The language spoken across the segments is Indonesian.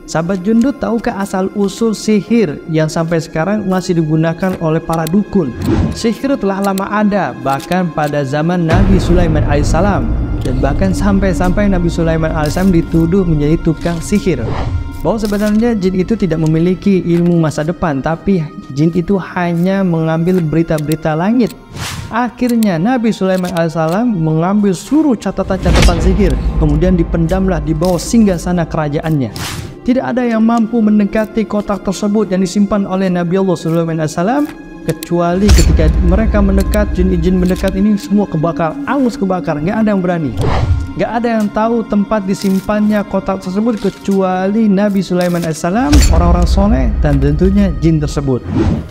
Sahabat Jundut, tahukah asal usul sihir yang sampai sekarang masih digunakan oleh para dukun? Sihir telah lama ada, bahkan pada zaman Nabi Sulaiman alaihissalam, dan bahkan sampai Nabi Sulaiman alaihissalam dituduh menjadi tukang sihir. Bahwa sebenarnya jin itu tidak memiliki ilmu masa depan, tapi jin itu hanya mengambil berita-berita langit. Akhirnya Nabi Sulaiman alaihissalam mengambil seluruh catatan-catatan sihir, kemudian dipendamlah di bawah singgasana kerajaannya. Tidak ada yang mampu mendekati kotak tersebut yang disimpan oleh Nabi Allah Sulaiman alaihissalam, kecuali ketika mereka mendekat, jin-jin mendekat ini semua kebakar, angus kebakar, nggak ada yang berani. Nggak ada yang tahu tempat disimpannya kotak tersebut kecuali Nabi Sulaiman alaihissalam, orang-orang soleh, dan tentunya jin tersebut.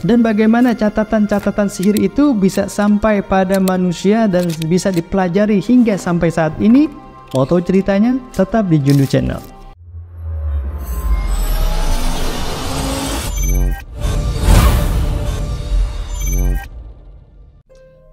Dan bagaimana catatan-catatan sihir itu bisa sampai pada manusia dan bisa dipelajari hingga sampai saat ini? Mau tahu ceritanya? Tetap di Jundut Channel.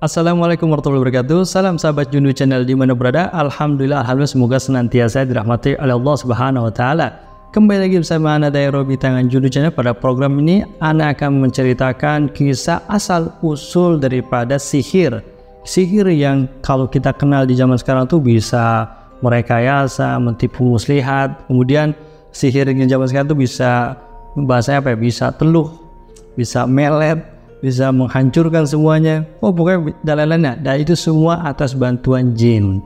Assalamualaikum warahmatullahi wabarakatuh. Salam sahabat Jundut Channel di mana berada. Alhamdulillah semoga senantiasa dirahmati oleh Allah Subhanahu wa taala. Kembali lagi bersama Ana dari Robi Tangan Jundut Channel. Pada program ini Ana akan menceritakan kisah asal usul daripada sihir. Sihir yang kalau kita kenal di zaman sekarang tuh bisa merekayasa, mentipu muslihat. Kemudian sihir yang zaman sekarang tuh bisa bahasanya apa ya? Bisa teluh, bisa melet, bisa menghancurkan semuanya. Oh pokoknya dalalannya. Dan itu semua atas bantuan jin.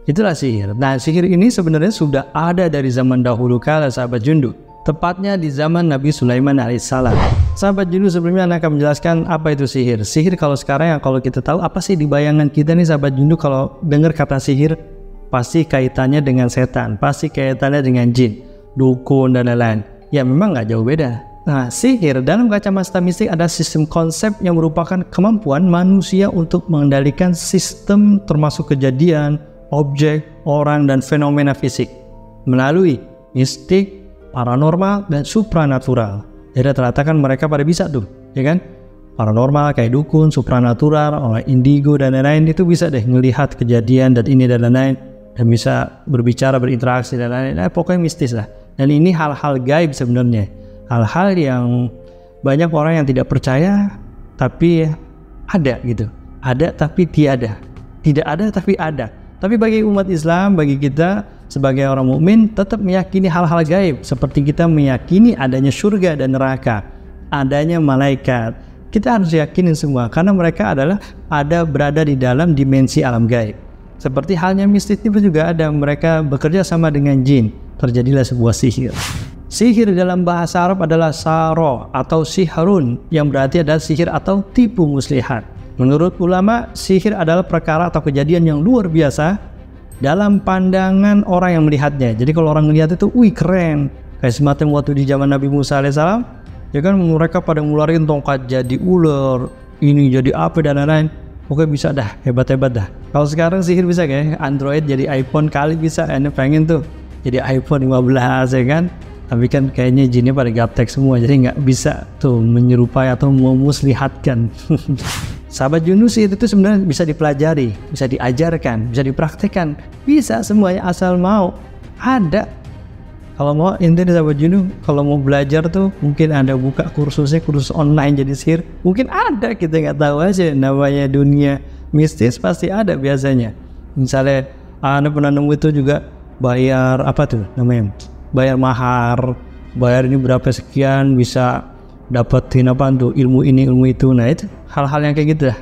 Itulah sihir. Nah sihir ini sebenarnya sudah ada dari zaman dahulu kala sahabat Jundut. Tepatnya di zaman Nabi Sulaiman alaihissalam. Sahabat Jundut, sebelumnya Anda akan menjelaskan apa itu sihir. Sihir kalau sekarang yang kalau kita tahu apa sih di bayangan kita nih sahabat Jundut, kalau dengar kata sihir pasti kaitannya dengan setan, pasti kaitannya dengan jin, dukun dan lain-lain. Ya memang nggak jauh beda. Nah, sihir dalam kacamata mistik ada sistem konsep yang merupakan kemampuan manusia untuk mengendalikan sistem termasuk kejadian, objek, orang, dan fenomena fisik melalui mistik, paranormal, dan supranatural. Jadi rata-rata kan mereka pada bisa tuh, ya kan? Paranormal kayak dukun, supranatural, orang indigo, dan lain-lain itu bisa deh ngelihat kejadian dan ini dan lain-lain, dan bisa berbicara, berinteraksi, dan lain-lain. Nah, pokoknya mistis lah. Dan ini hal-hal gaib sebenarnya. Hal-hal yang banyak orang yang tidak percaya tapi ada gitu. Ada tapi tiada. Tidak ada tapi ada. Tapi bagi umat Islam, bagi kita sebagai orang mukmin tetap meyakini hal-hal gaib, seperti kita meyakini adanya surga dan neraka, adanya malaikat. Kita harus yakinin semua karena mereka adalah berada di dalam dimensi alam gaib. Seperti halnya mistis itu juga ada, mereka bekerja sama dengan jin. Terjadilah sebuah sihir. Sihir dalam bahasa Arab adalah saro atau sihrun, yang berarti adalah sihir atau tipu muslihat. Menurut ulama, sihir adalah perkara atau kejadian yang luar biasa dalam pandangan orang yang melihatnya. Jadi kalau orang melihat itu, wih keren. Kayak semacam waktu di zaman Nabi Musa alaihissalam, ya kan mereka pada ngeluarin tongkat jadi ular, ini jadi apa dan lain-lain. Pokoknya bisa dah, hebat-hebat dah. Kalau sekarang sihir bisa kayak Android jadi iPhone kali bisa. Anda pengen tuh jadi iPhone 15 ya kan. Tapi kan kayaknya jinnya pada gaptek semua, jadi nggak bisa tuh menyerupai atau memuslihatkan. Sahabat Jundut, itu sebenarnya bisa dipelajari, bisa diajarkan, bisa dipraktekkan, bisa semuanya asal mau. Ada. Kalau mau intinya sahabat Jundut, kalau mau belajar tuh mungkin Anda buka kursusnya, kursus online jadi sihir. Mungkin ada, kita nggak tahu aja. Namanya dunia mistis pasti ada biasanya. Misalnya Anda pernah nemu itu juga bayar apa tuh namanya? Bayar mahar, bayar ini berapa sekian bisa dapetin apa tuh ilmu ini ilmu itu. Nah itu hal-hal yang kayak gitu lah.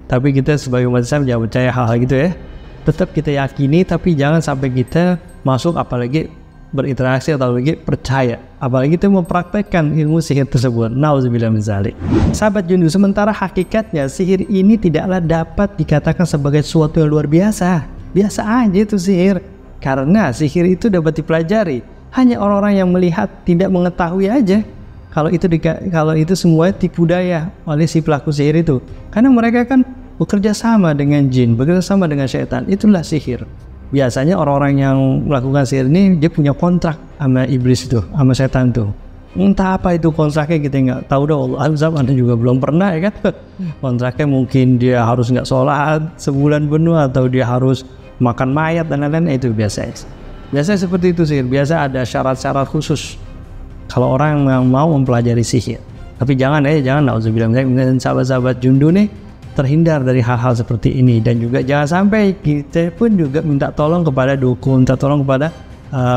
Tapi kita sebagai umat Islam jangan percaya hal-hal gitu ya. Tetap kita yakini tapi jangan sampai kita masuk apalagi berinteraksi atau lagi percaya, apalagi kita mempraktekkan ilmu sihir tersebut. Nauzubillah min dzalik. Sahabat Jundut, sementara hakikatnya sihir ini tidaklah dapat dikatakan sebagai sesuatu yang luar biasa. Biasa aja itu sihir. Karena sihir itu dapat dipelajari. Hanya orang-orang yang melihat tidak mengetahui aja kalau itu semua tipu daya oleh si pelaku sihir itu. Karena mereka kan bekerja sama dengan jin, bekerja sama dengan syaitan. Itulah sihir. Biasanya orang-orang yang melakukan sihir ini dia punya kontrak sama iblis itu, sama setan tuh. Entah apa itu kontraknya kita nggak tahu dah. Allah Anda juga belum pernah ya kan. Kontraknya mungkin dia harus nggak sholat sebulan penuh atau dia harus makan mayat dan lain-lain. Itu biasa. Biasanya seperti itu sih. Biasa ada syarat-syarat khusus kalau orang yang mau mempelajari sihir. Tapi jangan nauzubillah, sahabat-sahabat jundu nih terhindar dari hal-hal seperti ini. Dan juga jangan sampai kita pun juga minta tolong kepada dukun,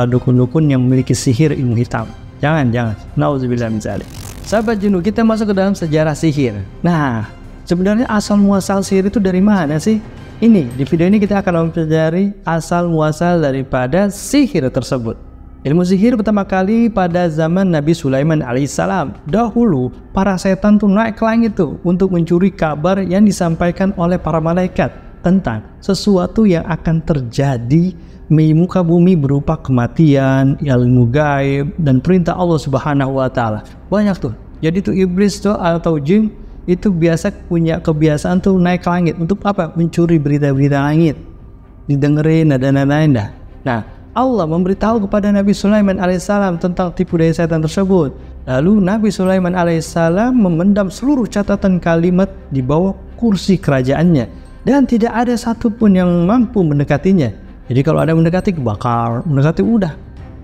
dukun-dukun yang memiliki sihir ilmu hitam. Jangan, nauzubillah min dzalik. Sahabat jundu, kita masuk ke dalam sejarah sihir. Nah, sebenarnya asal muasal sihir itu dari mana sih? Ini, di video ini kita akan mempelajari asal muasal daripada sihir tersebut. Ilmu sihir pertama kali pada zaman Nabi Sulaiman alaihissalam. Dahulu, para setan tuh naik ke langit tuh untuk mencuri kabar yang disampaikan oleh para malaikat tentang sesuatu yang akan terjadi di muka bumi berupa kematian, ilmu gaib, dan perintah Allah Subhanahu wa Ta'ala. Banyak tuh. Jadi tuh iblis tuh atau jin itu biasa punya kebiasaan tuh naik ke langit untuk apa? Mencuri berita-berita langit, didengerin dan lain-lain dah. Nah, Allah memberitahu kepada Nabi Sulaiman alaihissalam tentang tipu daya setan tersebut. Lalu Nabi Sulaiman alaihissalam memendam seluruh catatan kalimat di bawah kursi kerajaannya, dan tidak ada satupun yang mampu mendekatinya. Jadi kalau ada mendekati kebakar, mendekati udah,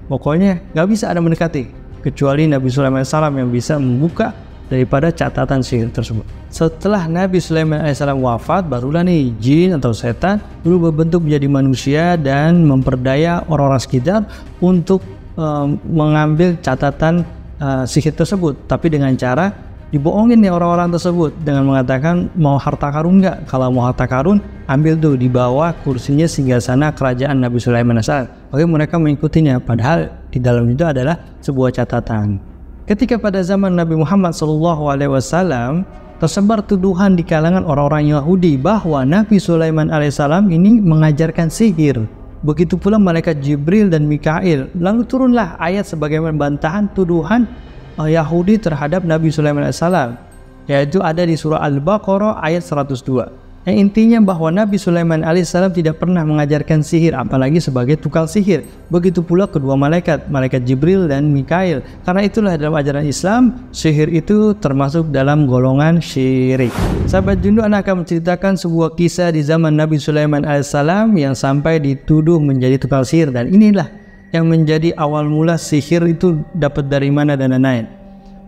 pokoknya nggak bisa ada mendekati kecuali Nabi Sulaiman alaihissalam yang bisa membuka daripada catatan sihir tersebut. Setelah Nabi Sulaiman alaihissalam wafat, barulah nih jin atau setan dulu berbentuk menjadi manusia dan memperdaya orang-orang sekitar untuk mengambil catatan sihir tersebut. Tapi dengan cara dibohongin nih orang-orang tersebut dengan mengatakan mau harta karun nggak? Kalau mau harta karun, ambil tuh di bawah kursinya singgasana kerajaan Nabi Sulaiman alaihissalam. Oke, mereka mengikutinya, padahal di dalam itu adalah sebuah catatan. Ketika pada zaman Nabi Muhammad SAW tersebar tuduhan di kalangan orang-orang Yahudi bahwa Nabi Sulaiman alaihissalam ini mengajarkan sihir. Begitu pula malaikat Jibril dan Mikail. Lalu turunlah ayat sebagai bantahan tuduhan Yahudi terhadap Nabi Sulaiman alaihissalam, yaitu ada di surah Al-Baqarah ayat 102. Yang intinya bahwa Nabi Sulaiman alaihissalam tidak pernah mengajarkan sihir, apalagi sebagai tukang sihir. Begitu pula kedua malaikat Jibril dan Mikail. Karena itulah dalam ajaran Islam, sihir itu termasuk dalam golongan syirik. Sahabat jundu, anak akan menceritakan sebuah kisah di zaman Nabi Sulaiman alaihissalam yang sampai dituduh menjadi tukang sihir, dan inilah yang menjadi awal mula sihir itu dapat dari mana dan lain-lain.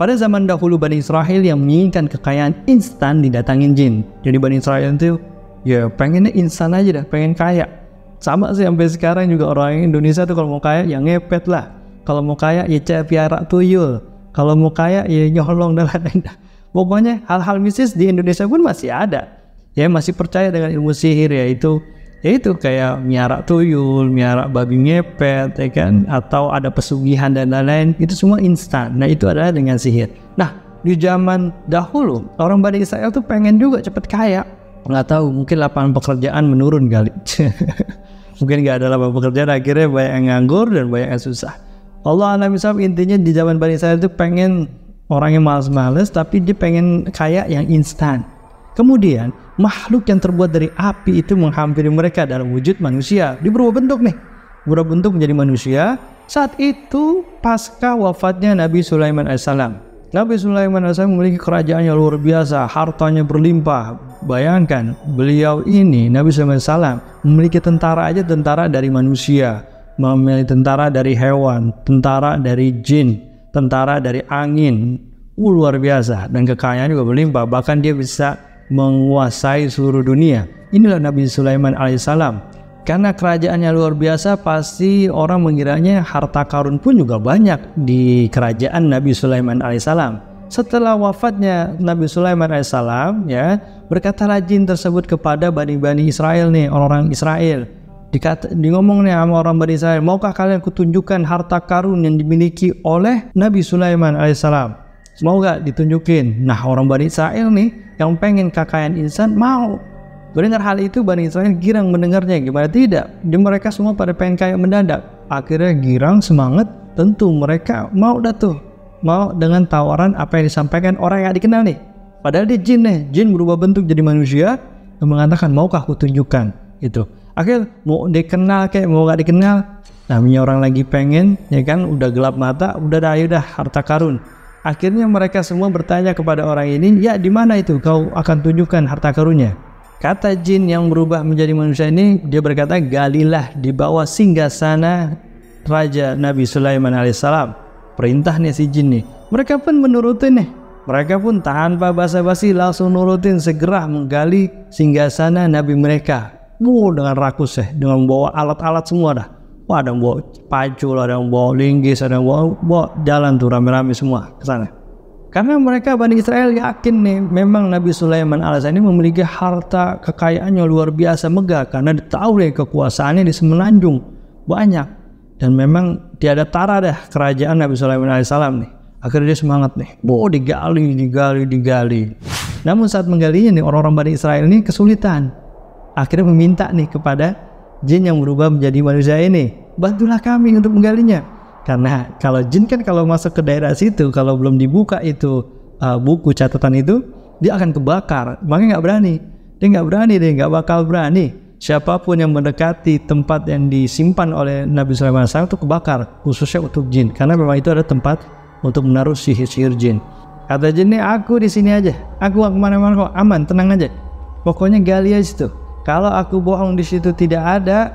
Pada zaman dahulu Bani Israel yang menginginkan kekayaan instan didatangin jin. Jadi Bani Israel itu ya pengennya instan aja dah, pengen kaya. Sama sih sampai sekarang juga orang Indonesia tuh kalau mau kaya ya ngepet lah. Kalau mau kaya ya piara tuyul. Kalau mau kaya ya nyolong dan lain-lain. Pokoknya hal-hal mistis di Indonesia pun masih ada. Ya masih percaya dengan ilmu sihir, yaitu kayak miara tuyul, miara babi ngepet, ya kan, atau ada pesugihan dan lain-lain. Itu semua instan. Nah, itu adalah dengan sihir. Nah, di zaman dahulu orang Bani Israel tuh pengen juga cepet kaya. Nggak tahu, mungkin lapangan pekerjaan menurun kali. Mungkin nggak ada lapangan pekerjaan, akhirnya banyak yang nganggur dan banyak yang susah. Allah alam misal, intinya di zaman Bani Israel itu pengen orang yang malas-malas, tapi dia pengen kaya yang instan. Kemudian makhluk yang terbuat dari api itu menghampiri mereka dalam wujud manusia. Dia berubah bentuk menjadi manusia. Saat itu pasca wafatnya Nabi Sulaiman alaihissalam. Nabi Sulaiman alaihissalam memiliki kerajaan yang luar biasa, hartanya berlimpah. Bayangkan, beliau ini Nabi Sulaiman alaihissalam memiliki tentara dari manusia, memiliki tentara dari hewan, tentara dari jin, tentara dari angin. Luar biasa, dan kekayaan juga berlimpah. Bahkan dia bisa menguasai seluruh dunia. Inilah Nabi Sulaiman alaihissalam. Karena kerajaannya luar biasa, pasti orang mengiranya harta karun pun juga banyak di kerajaan Nabi Sulaiman alaihissalam. Setelah wafatnya Nabi Sulaiman alaihissalam, ya, berkatalah jin tersebut kepada Bani Israel nih, orang-orang Israel. Ngomong nih sama orang Bani Israel, maukah kalian kutunjukkan harta karun yang dimiliki oleh Nabi Sulaiman alaihissalam? Mau gak ditunjukin? Nah, orang Bani Israel nih yang pengen kekayaan instan mau. Mendengar hal itu Bani Israel girang mendengarnya. Gimana tidak? Mereka semua pada pengen kaya mendadak. Akhirnya girang, semangat, tentu mereka mau mau dengan tawaran apa yang disampaikan orang yang dikenal nih. Padahal dia jin nih, jin berubah bentuk jadi manusia dan mengatakan maukah aku tunjukkan itu. Akhirnya mau dikenal kayak mau gak dikenal, namanya orang lagi pengen, ya kan, udah gelap mata, udah harta karun. Akhirnya mereka semua bertanya kepada orang ini, ya di mana itu kau akan tunjukkan harta karunnya? Kata jin yang berubah menjadi manusia ini, dia berkata, galilah di bawah singgasana Raja Nabi Sulaiman alaihissalam. perintah nih si jin nih. Mereka pun menurutin nih. Mereka pun tanpa basa-basi langsung nurutin, segera menggali singgasana Nabi mereka. Dengan rakus ya, dengan bawa alat-alat semua dah. Wah, ada yang bawa pacul, ada yang bawa linggis, ada yang bawa jalan tuh rame-rame semua ke sana. Karena mereka Bani Israel yakin nih, memang Nabi Sulaiman alaihissalam ini memiliki harta kekayaan yang luar biasa megah, karena tahu nih kekuasaannya di semenanjung banyak, dan memang tiada tara dah kerajaan Nabi Sulaiman alaihissalam nih. Akhirnya dia semangat nih, digali. Namun saat menggalinya nih, orang-orang Bani Israel ini kesulitan. Akhirnya meminta nih kepada jin yang berubah menjadi manusia ini, bantulah kami untuk menggalinya. Karena kalau jin kan kalau masuk ke daerah situ, kalau belum dibuka itu buku catatan itu, dia akan kebakar. Makanya nggak berani. Dia nggak bakal berani. Siapapun yang mendekati tempat yang disimpan oleh Nabi Sulaiman SAW itu kebakar, khususnya untuk jin. Karena memang itu ada tempat untuk menaruh sihir-sihir jin. Kata jin, aku di sini aja. Aku nggak kemana-mana kok, aman, tenang aja. Pokoknya gali aja situ. Kalau aku bohong di situ tidak ada,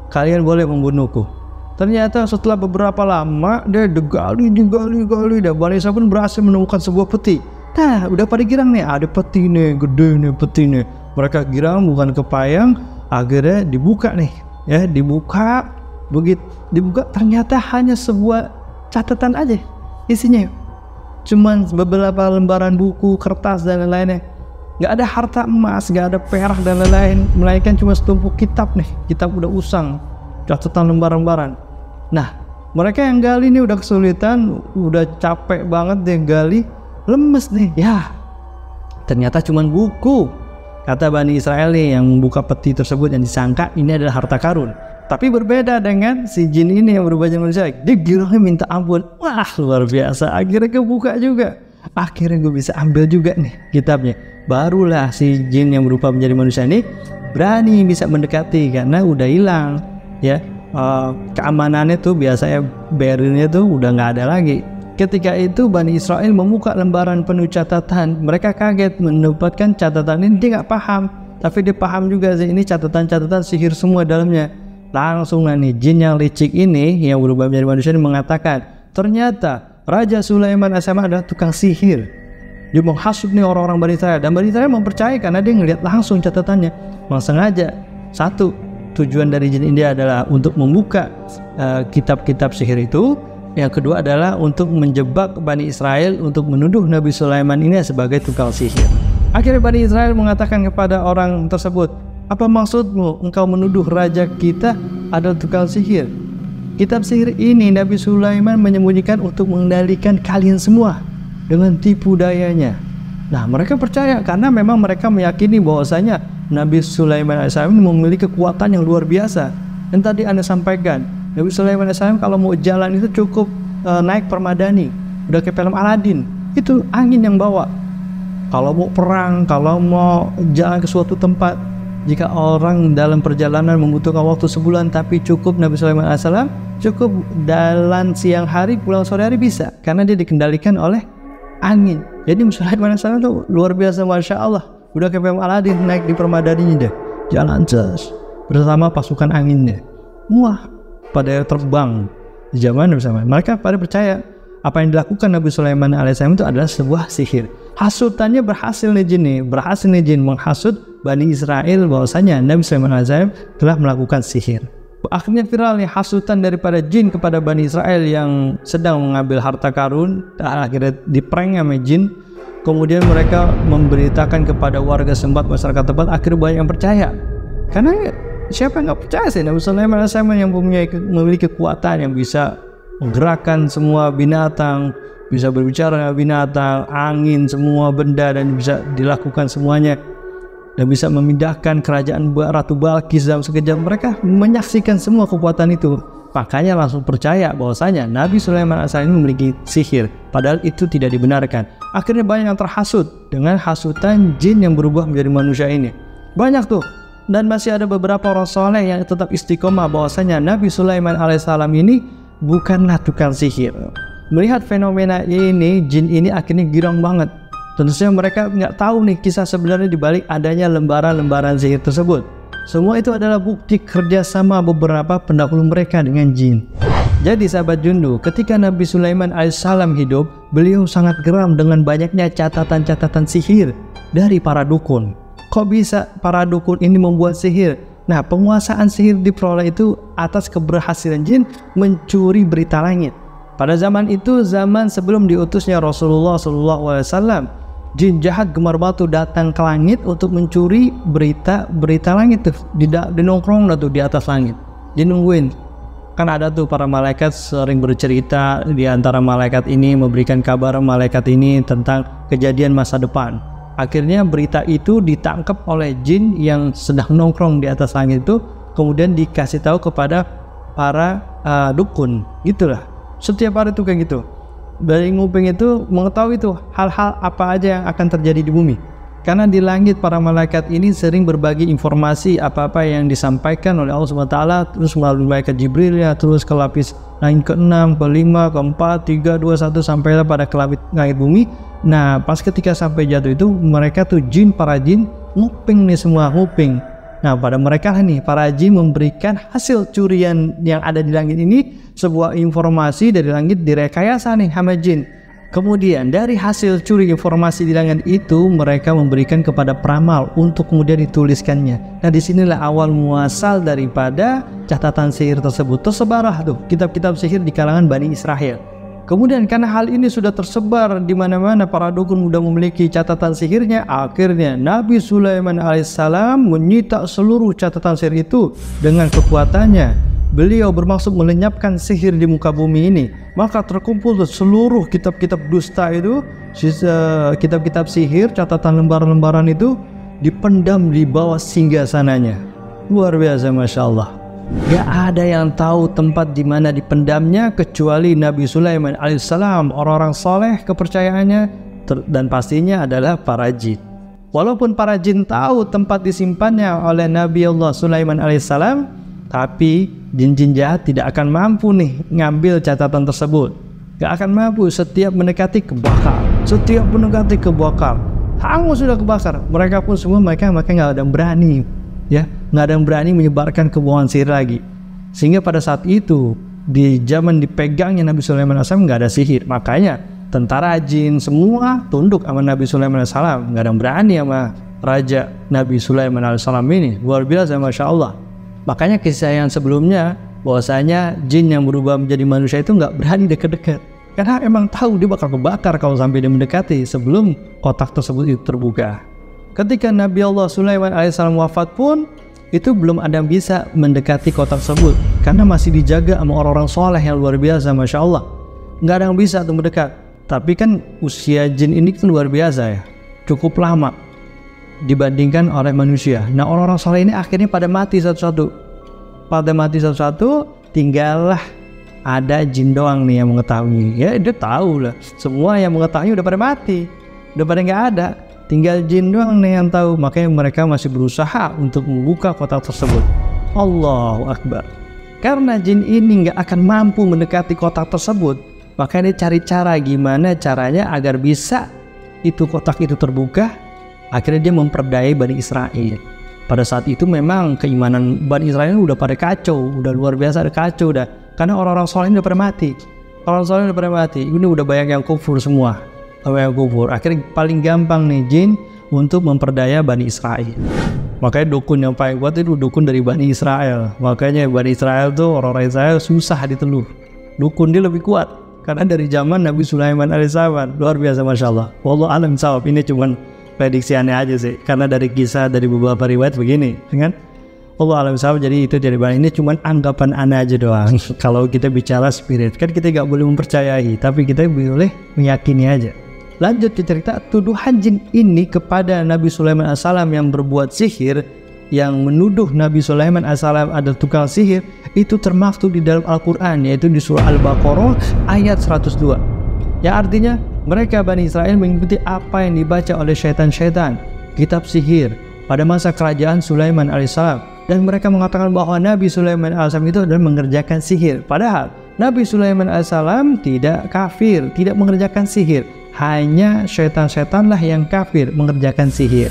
kalian boleh membunuhku. Ternyata setelah beberapa lama dia digali, dan Bani Israil pun berhasil menemukan sebuah peti. Nah, udah pada girang nih, ada peti nih, gede nih peti nih. Mereka girang bukan kepayang, akhirnya dibuka nih, ya dibuka. Begitu dibuka ternyata hanya sebuah catatan aja isinya. Cuman beberapa lembaran buku, kertas dan lain-lainnya. Nggak ada harta emas, nggak ada perak dan lain-lain, melainkan cuma setumpuk kitab nih. Kitab udah usang, catatan lembar-lembaran. Nah, mereka yang gali nih udah kesulitan, udah capek banget deh gali, lemes nih. Ya, ternyata cuma buku. Kata Bani Israel nih yang membuka peti tersebut, yang disangka ini adalah harta karun. Tapi berbeda dengan si jin ini yang berubah jadi manusia. Dia girangnya minta ampun. Wah, luar biasa. Akhirnya kebuka juga. Akhirnya gue bisa ambil juga nih kitabnya. Barulah si jin yang berubah menjadi manusia ini berani bisa mendekati, karena udah hilang ya. Keamanannya tuh biasanya barriernya tuh udah nggak ada lagi. Ketika itu Bani Israel membuka lembaran penuh catatan. Mereka kaget mendapatkan catatan ini. Dia nggak paham, tapi dia paham juga sih, ini catatan-catatan sihir semua dalamnya. Langsung nih jin yang licik ini yang berubah menjadi manusia ini mengatakan, ternyata Raja Sulaiman alaihissalam adalah tukang sihir. Dia menghasut nih orang-orang Bani Israel, dan Bani Israel mempercayai karena dia ngelihat langsung catatannya. Memang sengaja. Satu, tujuan dari jin ini adalah untuk membuka kitab-kitab sihir itu. Yang kedua adalah untuk menjebak Bani Israel untuk menuduh Nabi Sulaiman ini sebagai tukang sihir. Akhirnya Bani Israel mengatakan kepada orang tersebut, apa maksudmu engkau menuduh raja kita adalah tukang sihir? Kitab sihir ini Nabi Sulaiman menyembunyikan untuk mengendalikan kalian semua dengan tipu dayanya. Nah, mereka percaya karena memang mereka meyakini bahwasanya Nabi Sulaiman AS memiliki kekuatan yang luar biasa. Dan tadi Anda sampaikan, Nabi Sulaiman AS kalau mau jalan itu cukup naik permadani, udah kayak film Aladin. Itu angin yang bawa. Kalau mau perang, kalau mau jalan ke suatu tempat, jika orang dalam perjalanan membutuhkan waktu sebulan, tapi cukup Nabi Sulaiman AS cukup jalan siang hari, pulang sore hari bisa, karena dia dikendalikan oleh angin. Jadi Sulaiman AS itu luar biasa, Masya Allah. Udah kayak film Aladin, naik di permadaninya deh, jalan jas bersama pasukan anginnya. Wah, pada terbang di zaman Nabi Sulaiman. Mereka pada percaya apa yang dilakukan Nabi Sulaiman alaihissalam itu adalah sebuah sihir. Hasutannya berhasil nih jin menghasut Bani Israel bahwasanya Nabi Sulaiman alaihissalam telah melakukan sihir. Akhirnya viral nih hasutan daripada jin kepada Bani Israel yang sedang mengambil harta karun. Akhirnya diprank sama jin. Kemudian mereka memberitakan kepada warga setempat, masyarakat tempat. Akhirnya banyak yang percaya. Karena siapa yang nggak percaya sih Nabi Sulaiman alaihissalam yang memiliki kekuatan yang bisa menggerakkan semua binatang, bisa berbicara dengan binatang, angin, semua benda, dan bisa dilakukan semuanya, dan bisa memindahkan kerajaan Ratu Balkis dalam sekejap. Mereka menyaksikan semua kekuatan itu, makanya langsung percaya bahwasanya Nabi Sulaiman AS ini memiliki sihir, padahal itu tidak dibenarkan. Akhirnya banyak yang terhasut dengan hasutan jin yang berubah menjadi manusia ini. Banyak tuh. Dan masih ada beberapa orang soleh yang tetap istiqomah bahwasanya Nabi Sulaiman alaihissalam ini bukanlah tukang sihir. Melihat fenomena ini, jin ini akhirnya girang banget. Tentu saja mereka nggak tahu nih kisah sebenarnya dibalik adanya lembaran-lembaran sihir tersebut. Semua itu adalah bukti kerjasama beberapa pendahulu mereka dengan jin. Jadi sahabat Jundu, ketika Nabi Sulaiman alaihissalam hidup, beliau sangat geram dengan banyaknya catatan-catatan sihir dari para dukun. Kok bisa para dukun ini membuat sihir? Nah, penguasaan sihir diperoleh itu atas keberhasilan jin mencuri berita langit. Pada zaman itu, zaman sebelum diutusnya Rasulullah SAW, jin jahat gemar batu datang ke langit untuk mencuri berita langit tuh, di nongkrong tuh di atas langit, dia nungguin. Kan ada tuh para malaikat sering bercerita, di antara malaikat ini memberikan kabar malaikat ini tentang kejadian masa depan. Akhirnya berita itu ditangkap oleh jin yang sedang nongkrong di atas langit itu, kemudian dikasih tahu kepada para dukun. Gitulah. Setiap hari tuh kayak gitu. Dari nguping itu mengetahui tuh hal-hal apa aja yang akan terjadi di bumi. Karena di langit para malaikat ini sering berbagi informasi apa-apa yang disampaikan oleh Allah SWT, terus melalui malaikat Jibril ya, terus ke lapis langit ke-6, ke-5, ke-4, 3, 2, 1 sampailah pada ke langit bumi. Nah, pas ketika sampai jatuh itu, mereka tuh para jin nguping nih, semua nguping. Nah, pada mereka nih para jin memberikan hasil curian yang ada di langit ini, sebuah informasi dari langit direkayasa nih sama jin. Kemudian dari hasil curi informasi di langit itu, mereka memberikan kepada peramal untuk kemudian dituliskannya. Nah, disinilah awal muasal daripada catatan sihir tersebut. Tersebarlah tuh kitab-kitab sihir di kalangan Bani Israel. Kemudian karena hal ini sudah tersebar di mana-mana, para dukun sudah memiliki catatan sihirnya. Akhirnya Nabi Sulaiman alaihissalam menyita seluruh catatan sihir itu dengan kekuatannya. Beliau bermaksud melenyapkan sihir di muka bumi ini. Maka terkumpul seluruh kitab-kitab dusta itu, kitab-kitab sihir, catatan lembaran-lembaran itu dipendam di bawah singgasananya. Luar biasa, Masya Allah. Gak ada yang tahu tempat di mana dipendamnya kecuali Nabi Sulaiman alaihissalam, orang-orang soleh kepercayaannya, dan pastinya adalah para jin. Walaupun para jin tahu tempat disimpannya oleh Nabi Allah Sulaiman alaihissalam, tapi jin-jin jahat tidak akan mampu nih ngambil catatan tersebut. Gak akan mampu. Setiap mendekati kebakar, setiap mendekati kebakar, hangus sudah kebakar. Mereka pun semua mereka nggak ada yang berani, ya, nggak ada yang berani menyebarkan kebohongan sihir lagi. Sehingga pada saat itu, di zaman dipegangnya Nabi Sulaiman AS nggak ada sihir. Makanya tentara jin semua tunduk sama Nabi Sulaiman AS. Nggak ada yang berani sama Raja Nabi Sulaiman AS ini. Luar biasa, Masya Allah. Makanya kisah yang sebelumnya, bahwasanya jin yang berubah menjadi manusia itu nggak berani dekat-dekat, karena emang tahu dia bakal kebakar kalau sampai dia mendekati sebelum kotak tersebut itu terbuka. Ketika Nabi Allah Sulaiman alaihissalam wafat pun, itu belum ada yang bisa mendekati kotak tersebut, karena masih dijaga sama orang-orang soleh yang luar biasa, Masya Allah. Nggak ada yang bisa tuh mendekat. Tapi kan usia jin ini kan luar biasa ya, cukup lama dibandingkan oleh manusia. Nah, orang-orang soleh ini akhirnya pada mati satu-satu. Tinggallah ada jin doang nih yang mengetahui. Ya, dia tahu lah, semua yang mengetahui udah pada mati, udah pada nggak ada. Tinggal jin doang nih yang tahu. Makanya mereka masih berusaha untuk membuka kotak tersebut. Allahu Akbar. Karena jin ini nggak akan mampu mendekati kotak tersebut, makanya dia cari cara gimana caranya agar bisa itu kotak itu terbuka. Akhirnya dia memperdayai Bani Israel. Pada saat itu memang keimanan Bani Israel udah pada kacau, udah luar biasa, udah kacau udah. Karena orang-orang soleh udah pada mati. Ini udah banyak yang kufur semua. Akhirnya paling gampang nih jin untuk memperdaya Bani Israel. Makanya dukun yang paling kuat itu dukun dari Bani Israel. Makanya Bani Israel tuh, orang-orang Israel susah diteluh. Dukun dia lebih kuat karena dari zaman Nabi Sulaiman alaihissalam. Luar biasa, Masya Allah. Wallahu a'lam bishawab. Ini cuman prediksi aneh aja sih, karena dari kisah dari beberapa riwayat begini, kan? Allah alam sahabat. Jadi itu dari ini cuman anggapan aneh aja doang. Kalau kita bicara spirit, kan kita nggak boleh mempercayai, tapi kita boleh meyakini aja. Lanjut ke cerita tuduhan jin ini kepada Nabi Sulaiman AS yang berbuat sihir, yang menuduh Nabi Sulaiman AS adalah tukang sihir, itu termaktub di dalam Al-Quran, yaitu di surah Al-Baqarah ayat 102. Yang artinya mereka Bani Israel mengikuti apa yang dibaca oleh syaitan-syaitan, kitab sihir pada masa kerajaan Sulaiman alaihissalam, dan mereka mengatakan bahwa Nabi Sulaiman alaihissalam itu adalah mengerjakan sihir. Padahal Nabi Sulaiman alaihissalam tidak kafir, tidak mengerjakan sihir, hanya syaitan-syaitanlah yang kafir mengerjakan sihir.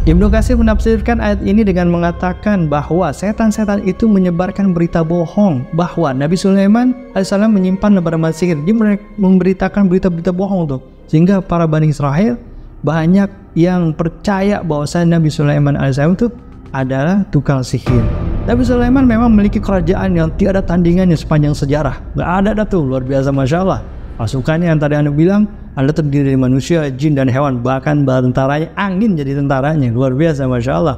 Ibnu Katsir menafsirkan ayat ini dengan mengatakan bahwa setan-setan itu menyebarkan berita bohong bahwa Nabi Sulaiman alaihissalam menyimpan lembaran sihir. Dia memberitakan berita-berita bohong tuh, sehingga para Bani Israel banyak yang percaya bahwa Nabi Sulaiman alaihissalam itu adalah tukang sihir. Nabi Sulaiman memang memiliki kerajaan yang tiada tandingannya sepanjang sejarah. Gak ada tuh, luar biasa, masya Allah. Pasukannya yang tadi Anda bilang ada terdiri dari manusia, jin dan hewan, bahkan tentaranya angin jadi tentaranya, luar biasa, masya Allah.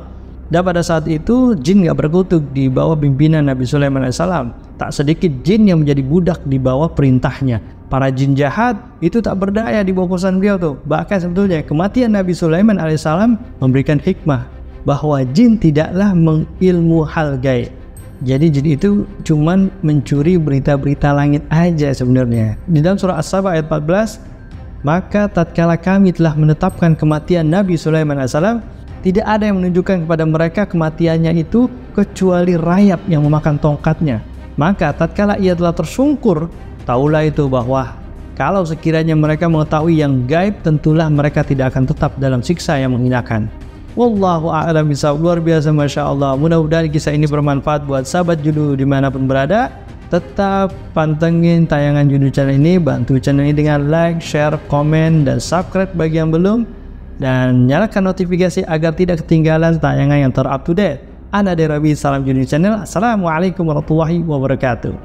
Dan pada saat itu jin gak berkutuk di bawah pimpinan Nabi Sulaiman alaihissalam. Tak sedikit jin yang menjadi budak di bawah perintahnya. Para jin jahat itu tak berdaya di bawah kuasaan beliau tuh. Bahkan sebetulnya kematian Nabi Sulaiman alaihissalam memberikan hikmah bahwa jin tidaklah mengilmu hal gaib. Jadi jin itu cuman mencuri berita-berita langit aja sebenarnya. Di dalam surah As-Saba ayat 14, maka tatkala kami telah menetapkan kematian Nabi Sulaiman alaihissalam, tidak ada yang menunjukkan kepada mereka kematiannya itu kecuali rayap yang memakan tongkatnya. Maka tatkala ia telah tersungkur, taulah itu bahwa kalau sekiranya mereka mengetahui yang gaib, tentulah mereka tidak akan tetap dalam siksa yang menghinakan. Wallahu a'lam bishawab. Luar biasa, masya Allah. Mudah-mudahan kisah ini bermanfaat buat sahabat Judu dimanapun berada. Tetap pantengin tayangan Judu channel ini, bantu channel ini dengan like, share, komen, dan subscribe bagi yang belum, dan nyalakan notifikasi agar tidak ketinggalan tayangan yang ter-up to date. Ana Robi, salam Judu channel. Assalamualaikum warahmatullahi wabarakatuh.